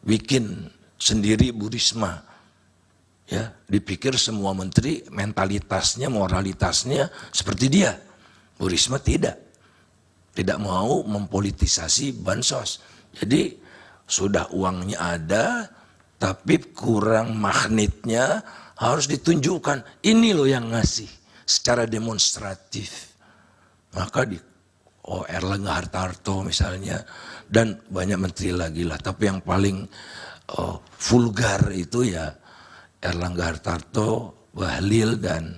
bikin sendiri Bu Risma. Ya, dipikir semua menteri mentalitasnya, moralitasnya seperti dia. Bu Risma tidak mau mempolitisasi bansos. Jadi sudah uangnya ada, tapi kurang magnetnya harus ditunjukkan. Ini loh yang ngasih secara demonstratif. Maka Erlangga Hartarto misalnya, dan banyak menteri lagi lah. Tapi yang paling vulgar itu ya Erlangga Hartarto, Bahlil, dan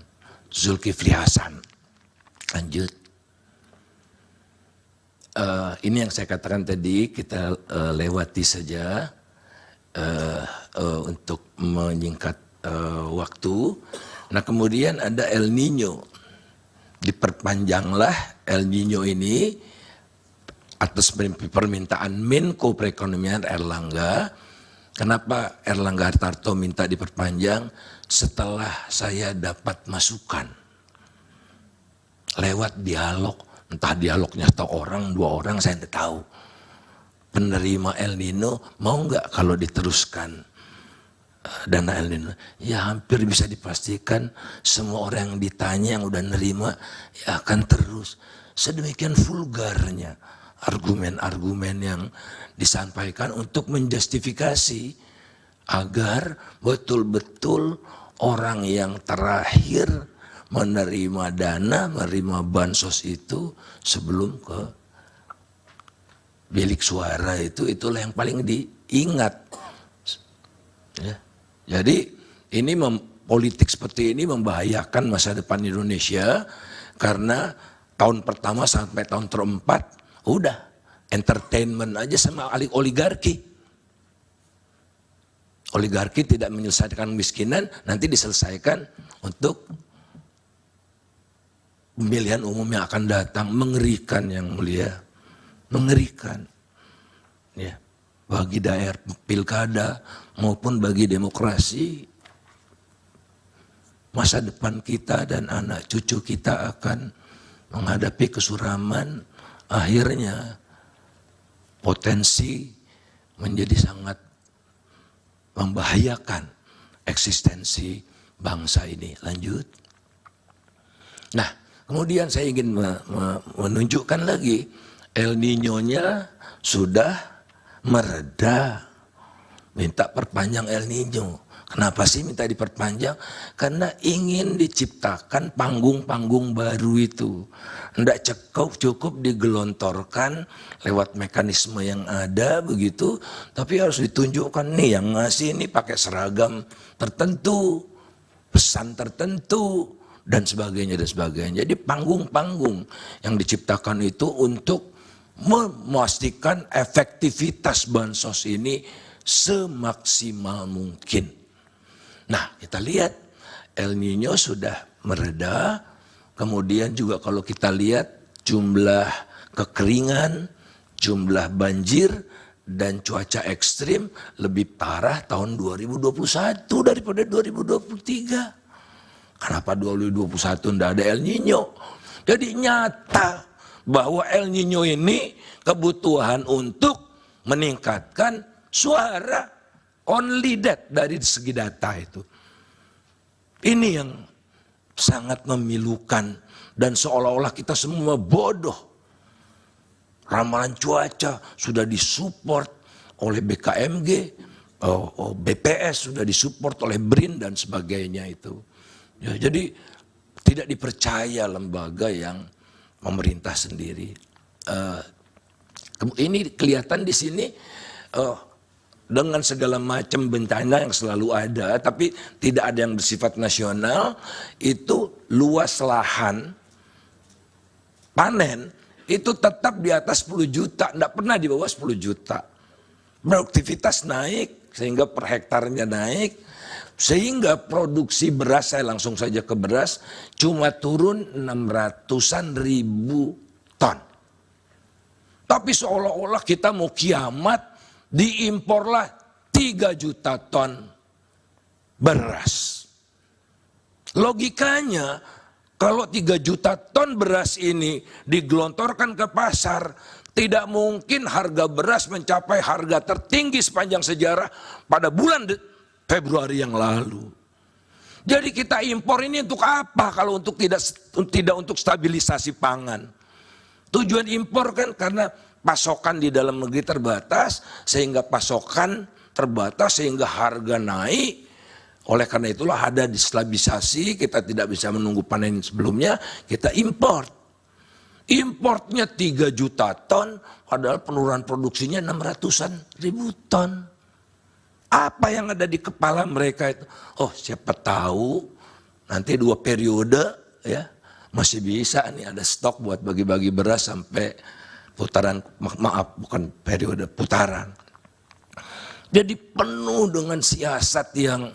Zulkifli Hasan. Lanjut. Ini yang saya katakan tadi, kita lewati saja untuk menyingkat waktu. Nah kemudian ada El Nino. Diperpanjanglah El Nino ini atas permintaan Menko Perekonomian Erlangga. Kenapa Erlangga Hartarto minta diperpanjang? Setelah saya dapat masukan lewat dialog, entah dialognya atau orang, 2 orang saya tidak tahu. Penerima El Nino mau nggak kalau diteruskan dana El Nino? Ya hampir bisa dipastikan semua orang yang ditanya yang udah nerima ya akan terus. Sedemikian vulgarnya argumen-argumen yang disampaikan untuk menjustifikasi agar betul-betul orang yang terakhir menerima dana, menerima bansos itu sebelum ke bilik suara itulah yang paling diingat. Ya. Jadi ini politik seperti ini membahayakan masa depan Indonesia karena tahun pertama sampai tahun keempat udah entertainment aja sama oligarki. Oligarki tidak menyelesaikan kemiskinan, nanti diselesaikan untuk pemilihan umum yang akan datang. Mengerikan yang mulia, mengerikan. Ya, bagi daerah pilkada maupun bagi demokrasi, masa depan kita dan anak cucu kita akan menghadapi kesuraman. Akhirnya potensi menjadi sangat membahayakan eksistensi bangsa ini. Lanjut. Nah, kemudian saya ingin menunjukkan lagi El Nino-nya sudah mereda. Minta perpanjang El Nino. Kenapa sih minta diperpanjang? Karena ingin diciptakan panggung-panggung baru itu. Tidak cukup digelontorkan lewat mekanisme yang ada begitu, tapi harus ditunjukkan nih yang ngasih ini pakai seragam tertentu, pesan tertentu, dan sebagainya dan sebagainya. Jadi panggung-panggung yang diciptakan itu untuk memastikan efektivitas bansos ini semaksimal mungkin. Nah, kita lihat El Nino sudah mereda. Kemudian juga kalau kita lihat jumlah kekeringan, jumlah banjir, dan cuaca ekstrim lebih parah tahun 2021 daripada 2023. Kenapa 2021 tidak ada El Nino? Jadi nyata bahwa El Nino ini kebutuhan untuk meningkatkan suara. Only that dari segi data itu. Ini yang sangat memilukan dan seolah-olah kita semua bodoh. Ramalan cuaca sudah disupport oleh BKMG, BPS sudah disupport oleh BRIN dan sebagainya itu. Ya, jadi tidak dipercaya lembaga yang memerintah sendiri. Ini kelihatan di sini. Dengan segala macam bencana yang selalu ada, tapi tidak ada yang bersifat nasional, itu luas lahan panen itu tetap di atas 10 juta, tidak pernah di bawah 10 juta. Produktivitas naik, sehingga per hektarnya naik, sehingga produksi beras, saya langsung saja ke beras, cuma turun 600-an ribu ton. Tapi seolah-olah kita mau kiamat, diimporlah 3 juta ton beras. Logikanya kalau 3 juta ton beras ini digelontorkan ke pasar, Tidak mungkin harga beras mencapai harga tertinggi sepanjang sejarah pada bulan Februari yang lalu. Jadi kita impor ini untuk apa kalau untuk tidak untuk stabilisasi pangan? Tujuan impor kan karena pasokan di dalam negeri terbatas, sehingga pasokan terbatas sehingga harga naik. Oleh karena itulah ada stabilisasi, kita tidak bisa menunggu panen sebelumnya, kita impor. Importnya 3 juta ton, padahal penurunan produksinya 600-an ribu ton. Apa yang ada di kepala mereka itu? Oh, siapa tahu nanti 2 periode ya masih bisa nih ada stok buat bagi-bagi beras sampai putaran, maaf bukan periode, putaran. Jadi penuh dengan siasat yang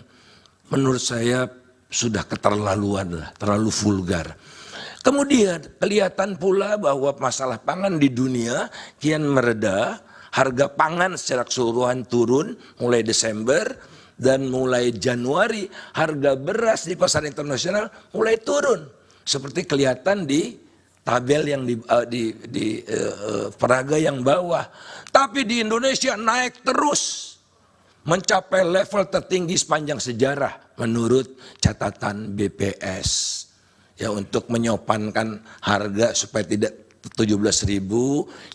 menurut saya sudah keterlaluan lah, terlalu vulgar. Kemudian kelihatan pula bahwa masalah pangan di dunia kian mereda, harga pangan secara keseluruhan turun mulai Desember, dan mulai Januari harga beras di pasar internasional mulai turun. Seperti kelihatan di tabel yang di peraga yang bawah. Tapi di Indonesia naik terus, mencapai level tertinggi sepanjang sejarah menurut catatan BPS. Ya, untuk menyopankan harga supaya tidak 17.000,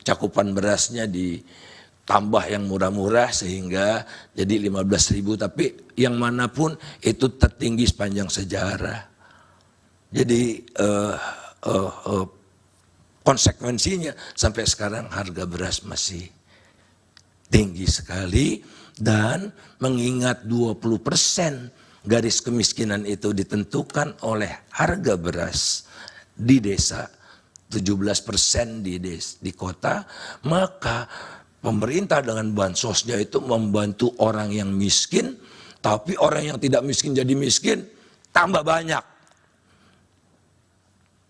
cakupan berasnya ditambah yang murah-murah sehingga jadi 15.000, tapi yang manapun itu tertinggi sepanjang sejarah. Jadi konsekuensinya sampai sekarang harga beras masih tinggi sekali, dan mengingat 20% garis kemiskinan itu ditentukan oleh harga beras di desa, 17% di kota, maka pemerintah dengan bansosnya itu membantu orang yang miskin, tapi orang yang tidak miskin jadi miskin tambah banyak.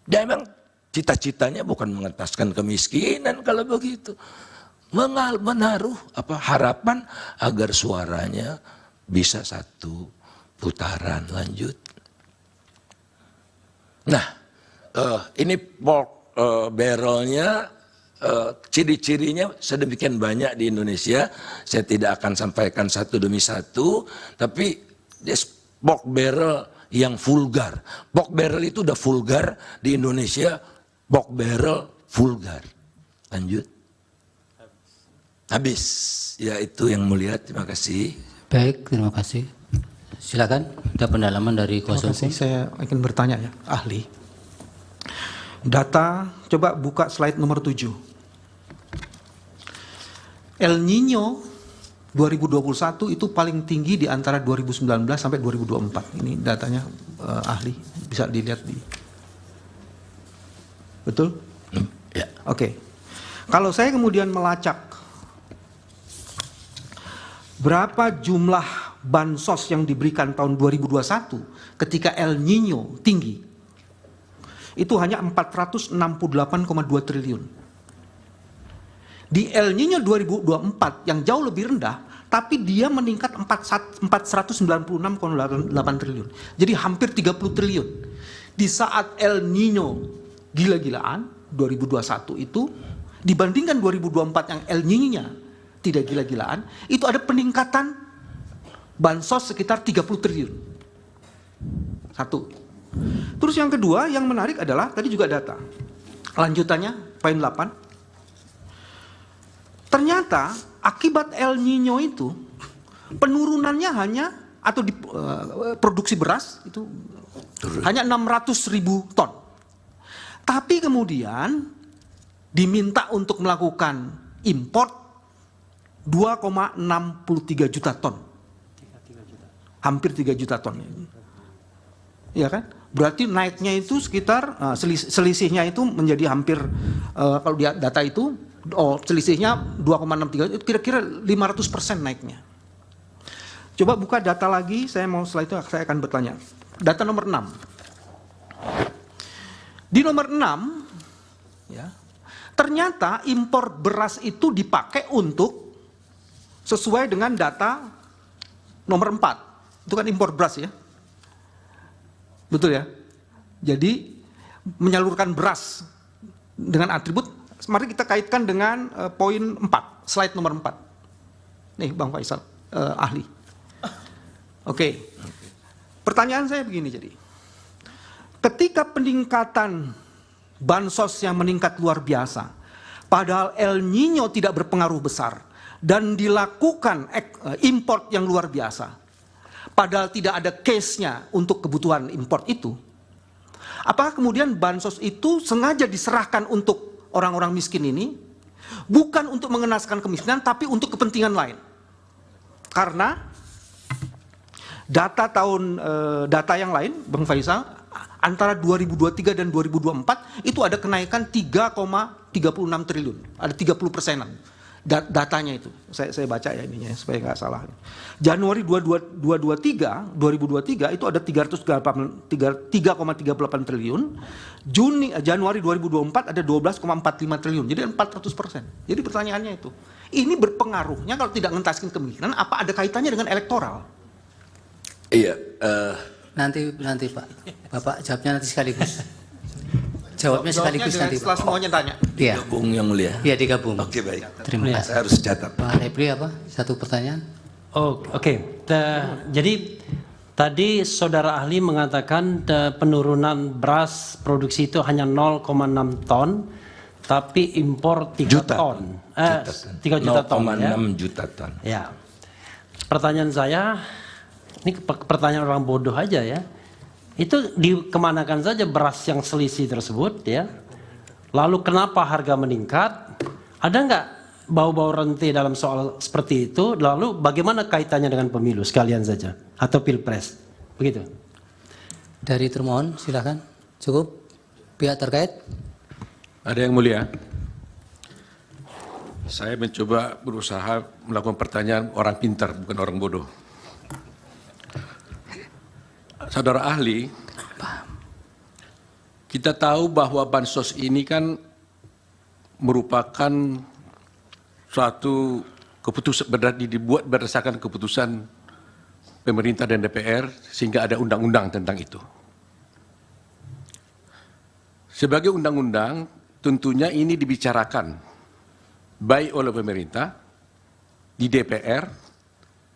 Dan memang cita-citanya bukan mengentaskan kemiskinan kalau begitu, menaruh harapan agar suaranya bisa satu putaran lanjut. Nah, ini pork barrelnya, ciri-cirinya sedemikian banyak di Indonesia. Saya tidak akan sampaikan satu demi satu, tapi pork barrel yang vulgar. Pork barrel itu udah vulgar di Indonesia, pork barrel vulgar. Lanjut. Habis. Ya, itu yang mulia. Terima kasih. Baik, terima kasih. Silakan, ada pendalaman dari kuasa hukum. Saya ingin bertanya ya, ahli. Data, coba buka slide nomor 7. El Nino 2021 itu paling tinggi di antara 2019 sampai 2024. Ini datanya ahli, bisa dilihat di. Betul? Ya. Oke. Kalau saya kemudian melacak berapa jumlah bansos yang diberikan tahun 2021 ketika El Nino tinggi, itu hanya 468,2 triliun. Di El Nino 2024 yang jauh lebih rendah, tapi dia meningkat 496,8 triliun. Jadi hampir 30 triliun. Di saat El Nino gila-gilaan 2021 itu, dibandingkan 2024 yang El Nino-nya tidak gila-gilaan, itu ada peningkatan bansos sekitar 30 triliun. Satu. Terus yang kedua yang menarik adalah tadi juga data. Lanjutannya poin 8. Ternyata akibat El Nino itu penurunannya hanya atau di produksi beras itu hanya 600.000 ton. Tapi kemudian diminta untuk melakukan import 2,63 juta ton. Hampir 3 juta ton. Ya kan? Berarti naiknya itu sekitar selisihnya itu menjadi hampir kalau dia data itu selisihnya 2,63, kira-kira 500% naiknya. Coba buka data lagi, setelah itu saya akan bertanya. Data nomor 6. Di nomor 6 ya, ternyata impor beras itu dipakai untuk sesuai dengan data nomor 4. Itu kan impor beras ya. Betul ya? Jadi menyalurkan beras dengan atribut mari kita kaitkan dengan poin 4, slide nomor 4. Nih Bang Faisal, ahli. Oke. Pertanyaan saya begini jadi. Ketika peningkatan bansos yang meningkat luar biasa, padahal El Nino tidak berpengaruh besar, dan dilakukan import yang luar biasa, padahal tidak ada case-nya untuk kebutuhan import itu, apakah kemudian bansos itu sengaja diserahkan untuk orang-orang miskin ini, bukan untuk mengenaskan kemiskinan, tapi untuk kepentingan lain? Karena data yang lain, Bang Faisal, antara 2023 dan 2024 itu ada kenaikan 3,36 triliun, ada 30%-an datanya itu. Saya baca ya ininya supaya nggak salah. Januari 2023 itu ada 3,38 triliun. Januari 2024 ada 12,45 triliun. Jadi 400%. Jadi pertanyaannya itu, ini berpengaruhnya kalau tidak ngentaskan kemiskinan, apa ada kaitannya dengan elektoral? Iya. Nanti Pak. Bapak jawabnya nanti sekaligus. Jawabnya sekaligus nanti setelah Pak. semuanya tanya. Iya. Gabung yang mulia. Iya digabung. Oke, baik. Terima kasih. Saya harus catat. Pak Repli apa? Satu pertanyaan. Oh, oke. Jadi tadi saudara ahli mengatakan penurunan beras produksi itu hanya 0,6 ton, tapi impor 3 Juta. ton. 3 juta ton ya. 0,6 juta ton. Ya. Pertanyaan saya, ini pertanyaan orang bodoh aja ya. Itu dikemanakan saja beras yang selisih tersebut ya. Lalu kenapa harga meningkat? Ada nggak bau-bau rente dalam soal seperti itu? Lalu bagaimana kaitannya dengan pemilu sekalian saja atau pilpres? Begitu. Dari termohon silakan. Cukup. Pihak terkait. Ada yang mulia. Saya mencoba berusaha melakukan pertanyaan orang pintar, bukan orang bodoh. Saudara ahli, kita tahu bahwa bansos ini kan merupakan suatu keputusan dibuat berdasarkan keputusan pemerintah dan DPR sehingga ada undang-undang tentang itu. Sebagai undang-undang, tentunya ini dibicarakan baik oleh pemerintah di DPR.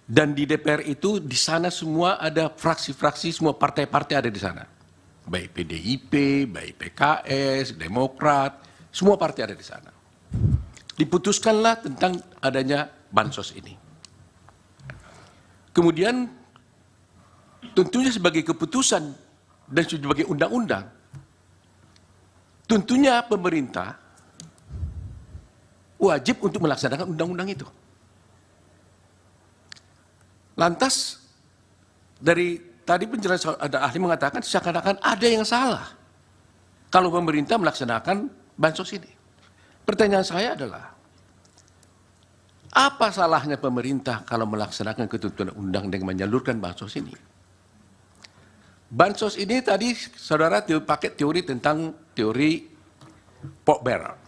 Dan di DPR itu di sana semua ada fraksi-fraksi, semua partai-partai ada di sana. Baik PDIP, baik PKS, Demokrat, semua partai ada di sana. Diputuskanlah tentang adanya bansos ini. Kemudian tentunya sebagai keputusan dan sebagai undang-undang, tentunya pemerintah wajib untuk melaksanakan undang-undang itu. Lantas dari tadi penjelasan ada ahli mengatakan seakan-akan ada yang salah kalau pemerintah melaksanakan bansos ini. Pertanyaan saya adalah, apa salahnya pemerintah kalau melaksanakan ketentuan undang dengan menyalurkan bansos ini? Bansos ini tadi saudara pakai teori tentang teori pork barrel.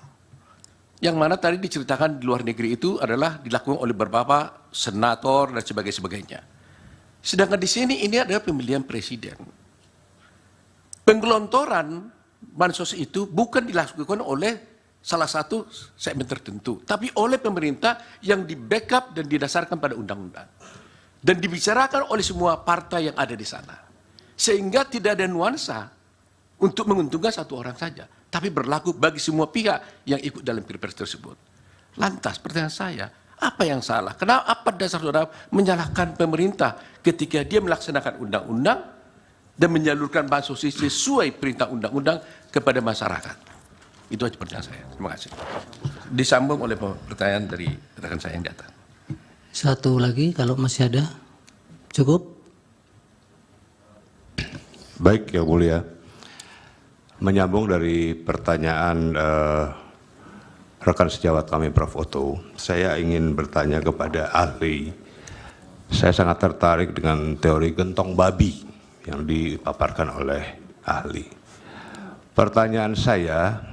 Yang mana tadi diceritakan di luar negeri itu adalah dilakukan oleh beberapa senator dan sebagainya. Sedangkan di sini ini adalah pemilihan presiden. Penggelontoran bansos itu bukan dilakukan oleh salah satu segmen tertentu, tapi oleh pemerintah yang di-backup dan didasarkan pada undang-undang. Dan dibicarakan oleh semua partai yang ada di sana. Sehingga tidak ada nuansa untuk menguntungkan satu orang saja, tapi berlaku bagi semua pihak yang ikut dalam pilpres tersebut. Lantas pertanyaan saya, apa yang salah? Kenapa apa dasar saudara menyalahkan pemerintah ketika dia melaksanakan undang-undang dan menyalurkan bansos sesuai perintah undang-undang kepada masyarakat? Itu aja pertanyaan saya. Terima kasih. Disambung oleh pertanyaan dari rekan saya yang datang. Satu lagi kalau masih ada. Cukup. Baik, Yang Mulia. Menyambung dari pertanyaan rekan sejawat kami Prof. Otto, saya ingin bertanya kepada ahli. Saya sangat tertarik dengan teori gentong babi yang dipaparkan oleh ahli. Pertanyaan saya,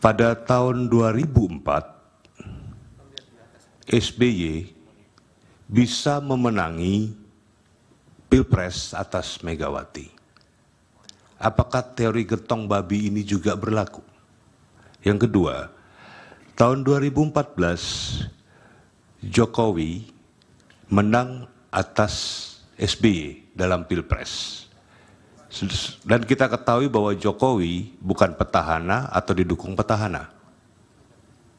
pada tahun 2004, SBY bisa memenangi Pilpres atas Megawati. Apakah teori gentong babi ini juga berlaku? Yang kedua, tahun 2014 Jokowi menang atas SBY dalam Pilpres. Dan kita ketahui bahwa Jokowi bukan petahana atau didukung petahana.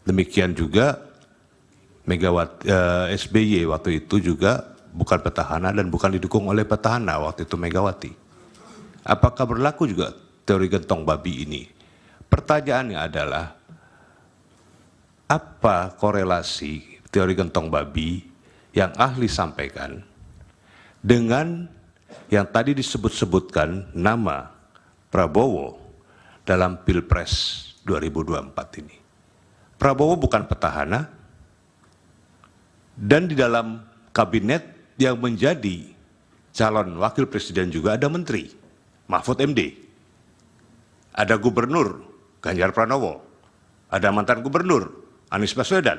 Demikian juga SBY waktu itu juga bukan petahana dan bukan didukung oleh petahana waktu itu Megawati. Apakah berlaku juga teori gentong babi ini? Pertanyaannya adalah, apa korelasi teori gentong babi yang ahli sampaikan dengan yang tadi disebut-sebutkan nama Prabowo dalam Pilpres 2024 ini? Prabowo bukan petahana, dan di dalam kabinet yang menjadi calon wakil presiden juga ada menteri, Mahfud MD. Ada gubernur, Ganjar Pranowo. Ada mantan gubernur, Anies Baswedan.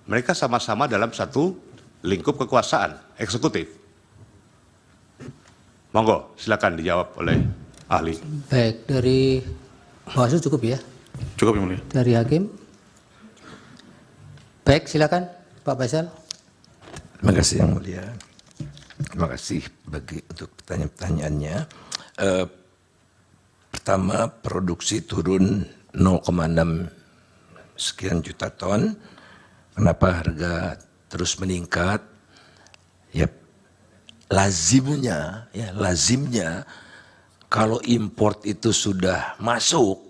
Mereka sama-sama dalam satu lingkup kekuasaan, eksekutif. Monggo, silakan dijawab oleh ahli. Baik, dari Bawaslu cukup ya? Cukup, Yang Mulia. Dari Hakim? Baik, silakan Pak Faisal. Terima kasih Yang Mulia. Terima kasih untuk pertanyaan-pertanyaannya. Pertama, produksi turun 0,6 sekian juta ton. Kenapa harga terus meningkat? Ya, lazimnya kalau import itu sudah masuk,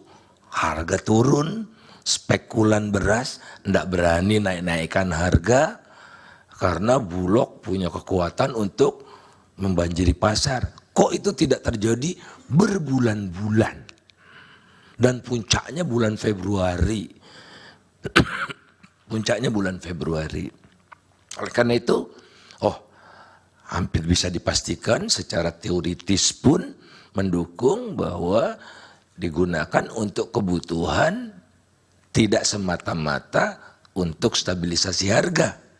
harga turun, spekulan beras tidak berani naik-naikkan harga karena Bulog punya kekuatan untuk membanjiri pasar. Kok itu tidak terjadi berbulan-bulan? Dan puncaknya bulan Februari. Puncaknya bulan Februari. Oleh karena itu, hampir bisa dipastikan secara teoritis pun mendukung bahwa digunakan untuk kebutuhan tidak semata-mata untuk stabilisasi harga.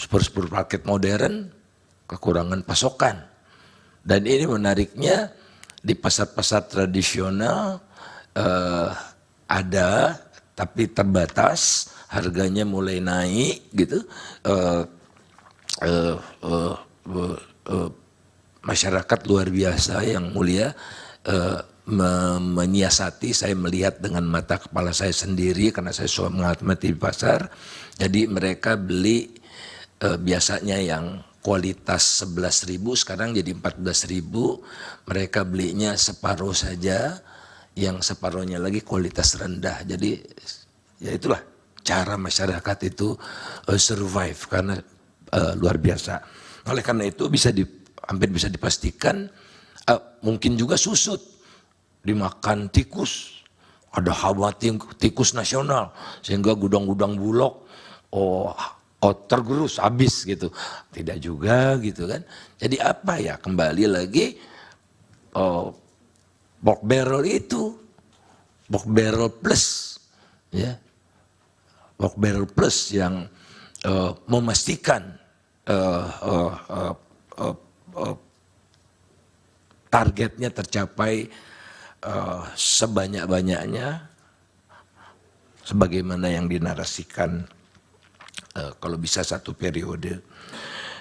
Supermarket modern kekurangan pasokan. Dan ini menariknya di pasar-pasar tradisional ada tapi terbatas, harganya mulai naik gitu. Masyarakat luar biasa Yang Mulia menyiasati, saya melihat dengan mata kepala saya sendiri karena saya suka mengamati di pasar. Jadi mereka beli biasanya yang kualitas 11.000 sekarang jadi 14.000, mereka belinya separuh saja, yang separuhnya lagi kualitas rendah. Jadi ya itulah cara masyarakat itu survive karena luar biasa. Oleh karena itu hampir bisa dipastikan mungkin juga susut dimakan tikus, ada hama tikus nasional sehingga gudang-gudang Bulog tergerus habis gitu. Tidak juga gitu kan. Jadi apa ya, kembali lagi pork barrel itu pork barrel plus ya, pork barrel plus yang memastikan targetnya tercapai sebanyak-banyaknya sebagaimana yang dinarasikan kalau bisa satu periode.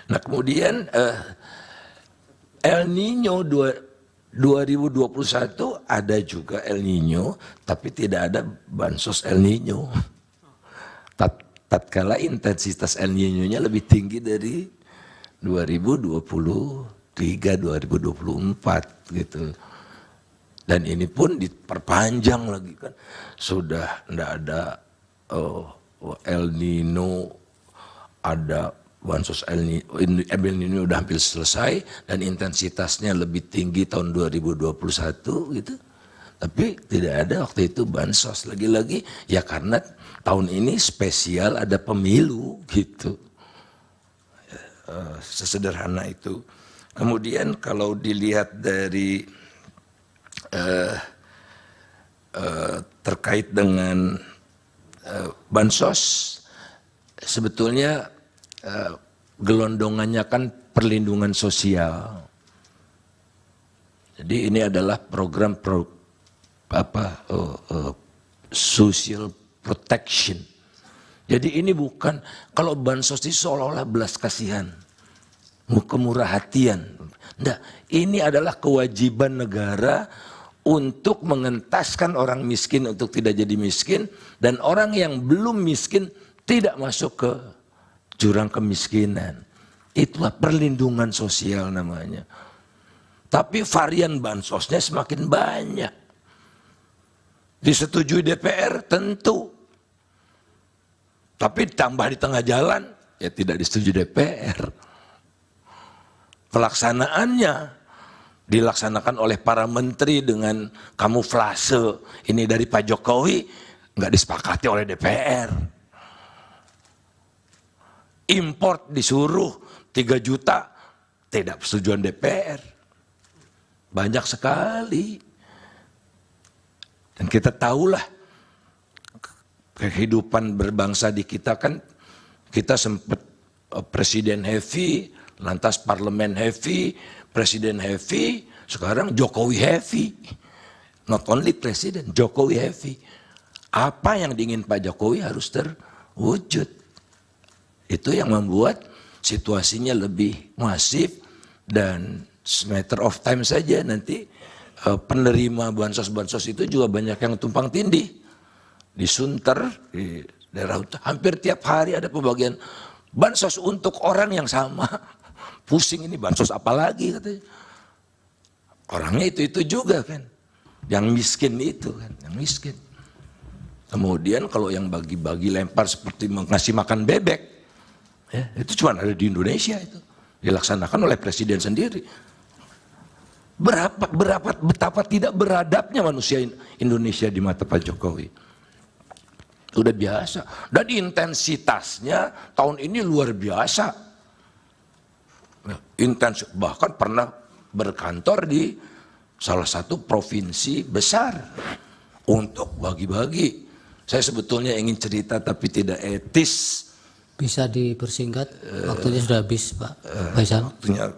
Nah kemudian El Nino 2021 ada juga El Nino, tapi tidak ada bansos El Nino. Tatkala intensitas El Nino-nya lebih tinggi dari 2023-2024 gitu. Dan ini pun diperpanjang lagi kan, sudah tidak ada El Nino, ada bansos El Nino udah hampir selesai dan intensitasnya lebih tinggi tahun 2021 gitu. Tapi tidak ada waktu itu bansos, lagi-lagi ya karena tahun ini spesial ada pemilu gitu. Sesederhana itu. Kemudian kalau dilihat dari terkait dengan bansos, sebetulnya gelondongannya kan perlindungan sosial. Jadi ini adalah program social protection. Jadi ini bukan, kalau bansos itu seolah-olah belas kasihan, kemurah hatian. Enggak, ini adalah kewajiban negara untuk mengentaskan orang miskin untuk tidak jadi miskin, dan orang yang belum miskin tidak masuk ke jurang kemiskinan. Itulah perlindungan sosial namanya. Tapi varian bansosnya semakin banyak. Disetujui DPR tentu. Tapi tambah di tengah jalan, ya tidak disetujui DPR. Pelaksanaannya dilaksanakan oleh para menteri dengan kamuflase. Ini dari Pak Jokowi, nggak disepakati oleh DPR. Import disuruh 3 juta, tidak persetujuan DPR. Banyak sekali. Dan kita tahulah kehidupan berbangsa di kita kan, kita sempat presiden heavy, lantas parlemen heavy, presiden heavy, sekarang Jokowi heavy. Not only presiden, Jokowi heavy. Apa yang diingin Pak Jokowi harus terwujud. Itu yang membuat situasinya lebih masif, dan matter of time saja nanti penerima bansos-bansos itu juga banyak yang tumpang tindih. Di Sunter, di daerah hampir tiap hari ada pembagian bansos untuk orang yang sama. Pusing ini bansos apa lagi katanya. Orangnya itu juga kan. Yang miskin itu kan, yang miskin. Kemudian kalau yang bagi-bagi lempar seperti ngasih makan bebek, ya, itu cuma ada di Indonesia itu. Dilaksanakan oleh presiden sendiri. Betapa tidak beradabnya manusia Indonesia di mata Pak Jokowi. Udah biasa. Dan intensitasnya tahun ini luar biasa. Intens, bahkan pernah berkantor di salah satu provinsi besar untuk bagi-bagi. Saya sebetulnya ingin cerita tapi tidak etis. Bisa dipersingkat, waktunya sudah habis Pak Faisal. Waktunya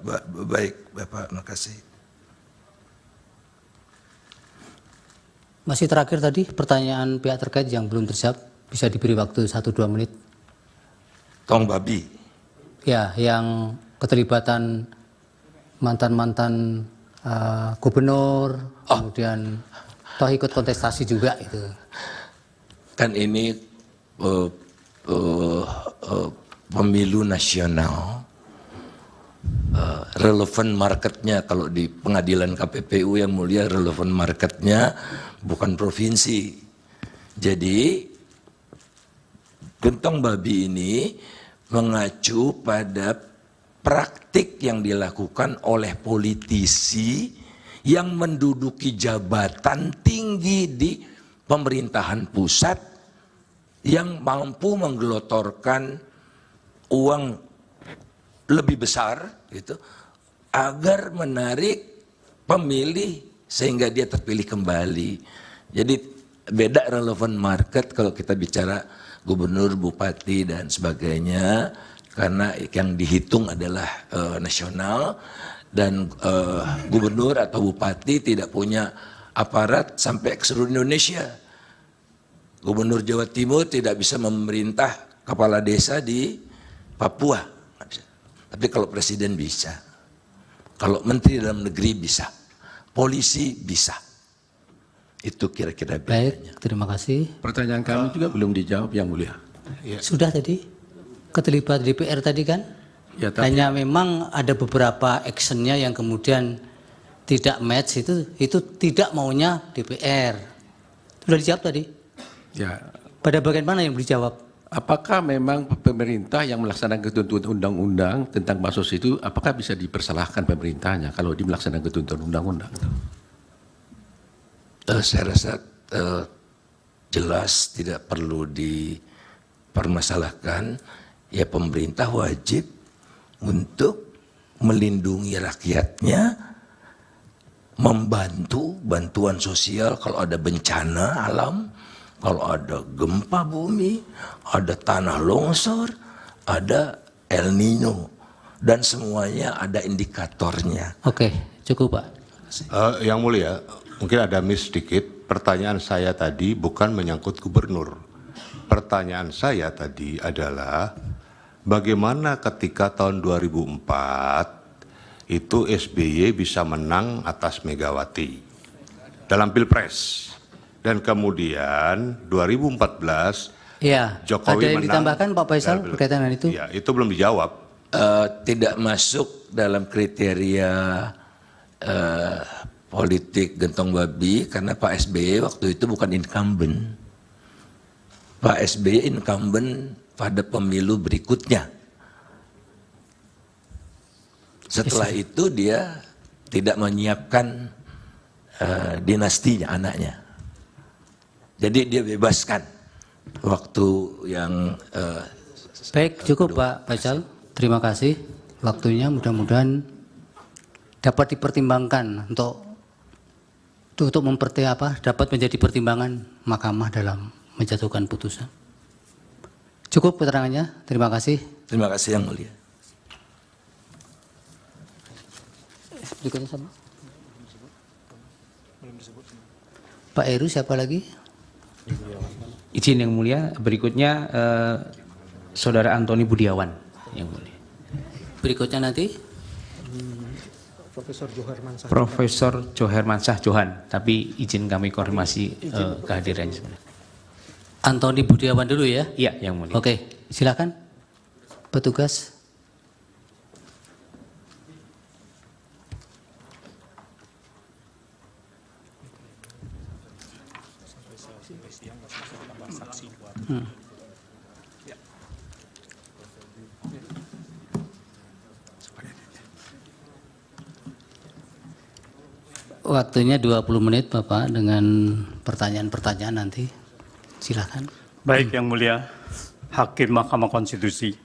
baik Bapak, makasih. Masih terakhir tadi pertanyaan pihak terkait yang belum terjawab, bisa diberi waktu 1-2 menit. Tong babi. Ya, yang keterlibatan mantan-mantan gubernur, kemudian toh ikut kontestasi juga itu. Kan ini pemilu nasional, relevan marketnya kalau di pengadilan KPPU yang mulia, relevan marketnya bukan provinsi. Jadi gentong babi ini mengacu pada praktik yang dilakukan oleh politisi yang menduduki jabatan tinggi di pemerintahan pusat yang mampu menggelotorkan uang lebih besar gitu agar menarik pemilih sehingga dia terpilih kembali. Jadi beda relevan market kalau kita bicara gubernur, bupati dan sebagainya, karena yang dihitung adalah nasional, dan gubernur atau bupati tidak punya aparat sampai ke seluruh Indonesia. Gubernur Jawa Timur tidak bisa memerintah kepala desa di Papua, nggak bisa. Tapi kalau presiden bisa, kalau menteri dalam negeri bisa, polisi bisa. Itu kira-kira bedanya. Baik, terima kasih. Pertanyaan kami juga belum dijawab Yang Mulia. Sudah tadi keterlibatan DPR tadi kan? Ya, tapi Hanya memang ada beberapa actionnya yang kemudian tidak match, itu tidak maunya DPR. Sudah dijawab tadi. ya, Pada bagian mana yang dijawab? apakah memang pemerintah yang melaksanakan ketentuan undang-undang tentang bansos itu, apakah bisa dipersalahkan pemerintahnya kalau dia melaksanakan ketentuan undang-undang? Saya rasa jelas tidak perlu dipermasalahkan. Ya, pemerintah wajib untuk melindungi rakyatnya, membantu bantuan sosial kalau ada bencana alam, kalau ada gempa bumi, ada tanah longsor, ada El Nino, dan semuanya ada indikatornya. Oke, cukup Pak. Yang mulia, mungkin ada miss sedikit. Pertanyaan saya tadi bukan menyangkut gubernur. Pertanyaan saya tadi adalah bagaimana ketika tahun 2004 itu SBY bisa menang atas Megawati dalam Pilpres. Dan kemudian 2014 Ya, Jokowi ada yang menang ditambahkan Pak Faisal dalam berkaitan dengan itu? Ya, itu belum dijawab. Tidak masuk dalam kriteria politik gentong babi karena Pak SBY waktu itu bukan incumbent. Pak SBY incumbent pada pemilu berikutnya. Setelah itu dia tidak menyiapkan dinastinya, anaknya. Jadi dia bebaskan waktu yang Baik, cukup Pak Faisal. Terima kasih waktunya. Mudah-mudahan dapat dipertimbangkan untuk dapat menjadi pertimbangan mahkamah dalam menjatuhkan putusan. Cukup keterangannya. Terima kasih. terima kasih yang mulia. Berikutnya sama. Pak Heru siapa lagi? Izin yang mulia, berikutnya Saudara Antoni Budiawan yang mulia. Berikutnya nanti Profesor Johermansyah Johan, tapi izin kami konfirmasi kehadirannya sebenarnya. Antoni Budiawan dulu ya. Iya, yang mulia. Oke, silakan petugas. Waktunya 20 menit Bapak dengan pertanyaan-pertanyaan nanti. Silakan. Baik yang mulia, Hakim Mahkamah Konstitusi.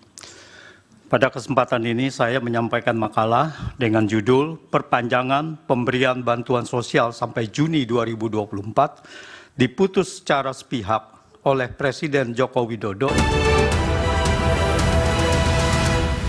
Pada kesempatan ini saya menyampaikan makalah dengan judul Perpanjangan Pemberian Bantuan Sosial sampai Juni 2024 diputus secara sepihak oleh Presiden Joko Widodo